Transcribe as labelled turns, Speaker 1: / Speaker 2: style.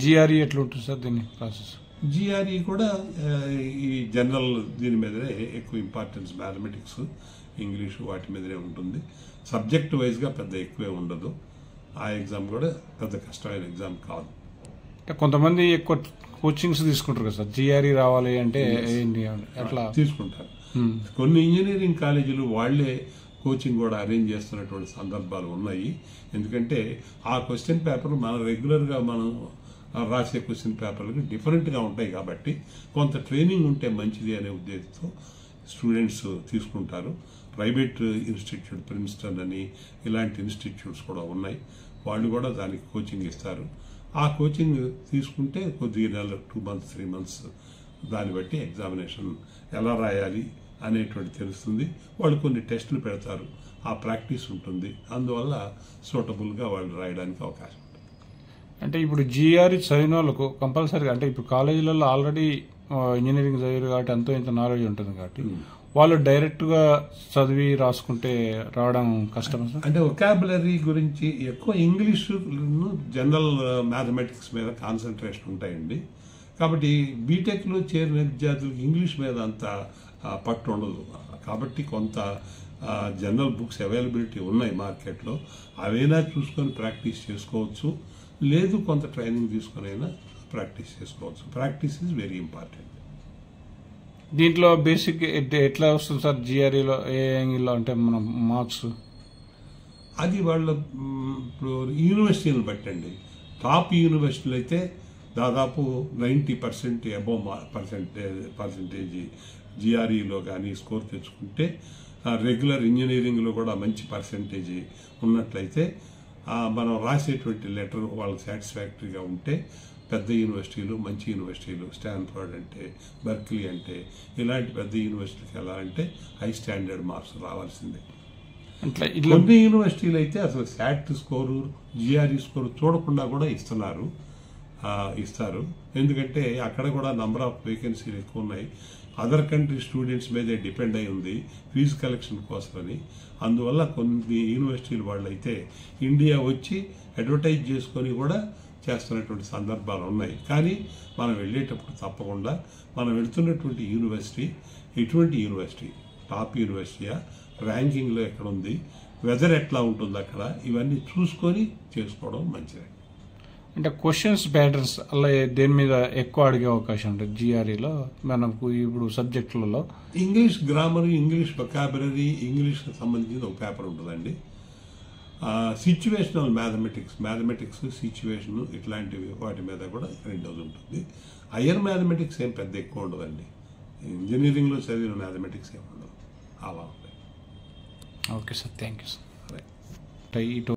Speaker 1: GRE ఎట్లా ఉంటుంది sir దీని ప్రాసెస్?
Speaker 2: జిఆర్ఈ కూడా ఈ జనరల్ దీని మీదనే ఎక్కువ ఇంపార్టెన్స్, మ్యాథమెటిక్స్, ఇంగ్లీషు వాటి మీదనే ఉంటుంది. సబ్జెక్ట్ వైజ్గా పెద్ద ఎక్కువే ఉండదు. ఆ ఎగ్జామ్ కూడా పెద్ద కష్టమైన ఎగ్జామ్ కాదు.
Speaker 1: కొంతమంది ఎక్కువ కోచింగ్స్ తీసుకుంటారు కదా సార్, జిఆర్ఈ రావాలి అంటే ఏంటి ఎట్లా
Speaker 2: తీసుకుంటారు. కొన్ని ఇంజనీరింగ్ కాలేజీలు వాళ్లే కోచింగ్ కూడా అరేంజ్ చేస్తున్నటువంటి సందర్భాలు ఉన్నాయి. ఎందుకంటే ఆ క్వశ్చన్ పేపర్ మన రెగ్యులర్గా మనం రాసే క్వశ్చన్ పేపర్లకి డిఫరెంట్గా ఉంటాయి కాబట్టి కొంత ట్రైనింగ్ ఉంటే మంచిది అనే ఉద్దేశంతో స్టూడెంట్స్ తీసుకుంటారు. ప్రైవేట్ ఇన్స్టిట్యూట్, ప్రిన్స్టన్ అని ఇలాంటి ఇన్స్టిట్యూట్స్ కూడా ఉన్నాయి. వాళ్ళు కూడా దానికి కోచింగ్ ఇస్తారు. ఆ కోచింగ్ తీసుకుంటే కొద్దిగా నెల 2 months 3 months దాన్ని బట్టి ఎగ్జామినేషన్ ఎలా రాయాలి అనేటువంటి తెలుస్తుంది. వాళ్ళు కొన్ని టెస్టులు పెడతారు, ఆ ప్రాక్టీస్ ఉంటుంది. అందువల్ల సూటబుల్గా వాళ్ళు రాయడానికి అవకాశం ఉంటుంది.
Speaker 1: అంటే ఇప్పుడు జిఆర్ఈ చదివిన వాళ్ళకు కంపల్సరీగా, అంటే ఇప్పుడు కాలేజీలలో ఆల్రెడీ ఇంజనీరింగ్ చదివారు కాబట్టి ఎంతో ఇంత నాలెడ్జ్ ఉంటుంది కాబట్టి వాళ్ళు డైరెక్ట్గా చదివి రాసుకుంటే రావడం కష్టం సార్?
Speaker 2: అంటే వొకాబులరీ గురించి ఎక్కువ ఇంగ్లీషు, జనరల్ మ్యాథమెటిక్స్ మీద కాన్సన్ట్రేషన్ ఉంటాయండి. కాబట్టి బీటెక్లో చేరిన విద్యార్థులకు ఇంగ్లీష్ మీద అంత పట్టు ఉండదు. కాబట్టి కొంత జనరల్ బుక్స్ అవైలబిలిటీ ఉన్నాయి మార్కెట్లో, అవైనా చూసుకొని ప్రాక్టీస్ చేసుకోవచ్చు. లేదు కొంత ట్రైనింగ్ తీసుకొని అయినా ప్రాక్టీస్ చేసుకోవచ్చు. Practice is very important.
Speaker 1: దీంట్లో బేసిక్ ఎట్లా వస్తుంది సార్ జిఆర్ఈలో, ఏ యాంగిల్లో అంటే మన మార్క్స్?
Speaker 2: అది వాళ్ళ ఇప్పుడు యూనివర్సిటీని బట్టండి. టాప్ యూనివర్సిటీలు అయితే దాదాపు 90% అబోవ్ పర్సెంటేజ్ జిఆర్ఈలో కానీ స్కోర్ తెచ్చుకుంటే, రెగ్యులర్ ఇంజనీరింగ్లో కూడా మంచి పర్సెంటేజ్ ఉన్నట్లయితే మనం రాసేటువంటి లెటర్ వాళ్ళకి సాటిస్ఫాక్టరీగా ఉంటే పెద్ద యూనివర్సిటీలు, మంచి యూనివర్సిటీలు, స్టాన్ఫర్డ్ అంటే, బర్క్లీ అంటే ఇలాంటి పెద్ద యూనివర్సిటీకి వెళ్ళాలంటే హై స్టాండర్డ్ మార్క్స్ రావాల్సిందే. కొన్ని యూనివర్సిటీలు అయితే అసలు శాట్ స్కోరు, జిఆర్ఈ స్కోరు చూడకుండా కూడా ఇస్తారు. ఎందుకంటే అక్కడ కూడా నంబర్ ఆఫ్ వేకెన్సీలు ఎక్కువ ఉన్నాయి. అదర్ కంట్రీ స్టూడెంట్స్ మీదే డిపెండ్ అయి ఉంది ఫీజు కలెక్షన్ కోసమని. అందువల్ల కొన్ని యూనివర్సిటీలు వాళ్ళైతే ఇండియా వచ్చి అడ్వర్టైజ్ చేసుకొని కూడా చేస్తున్నటువంటి సందర్భాలు ఉన్నాయి. కానీ మనం వెళ్ళేటప్పుడు తప్పకుండా మనం వెళ్తున్నటువంటి యూనివర్సిటీ ఎటువంటి యూనివర్సిటీ, టాప్ యూనివర్సిటీయా, ర్యాంకింగ్లో ఎక్కడ ఉంది, వెదర్ ఎట్లా ఉంటుంది అక్కడ, ఇవన్నీ చూసుకొని చేసుకోవడం మంచిది.
Speaker 1: అంటే క్వశ్చన్స్ ప్యాటర్న్స్ అలా దేని మీద ఎక్కువ అడిగే అవకాశం ఉంటుంది జిఆర్ఈలో మనకు? ఇప్పుడు సబ్జెక్టులలో
Speaker 2: ఇంగ్లీష్ గ్రామర్, ఇంగ్లీష్ వొకాబులరీ, ఇంగ్లీష్కి సంబంధించిన ఒక పేపర్ ఉంటుందండి. సిచ్యువేషనల్ మ్యాథమెటిక్స్ సిచ్యువేషన్ ఇట్లాంటివి వాటి మీద కూడా 2 ఉంటుంది. హయ్యర్ మ్యాథమెటిక్స్ ఏం పెద్ద ఎక్కువ ఉండదండి. ఇంజనీరింగ్లో చదివిన మ్యాథమెటిక్స్ ఏమి ఉండదు, అలా ఉంటాయి.
Speaker 1: Okay sir, thank you sir.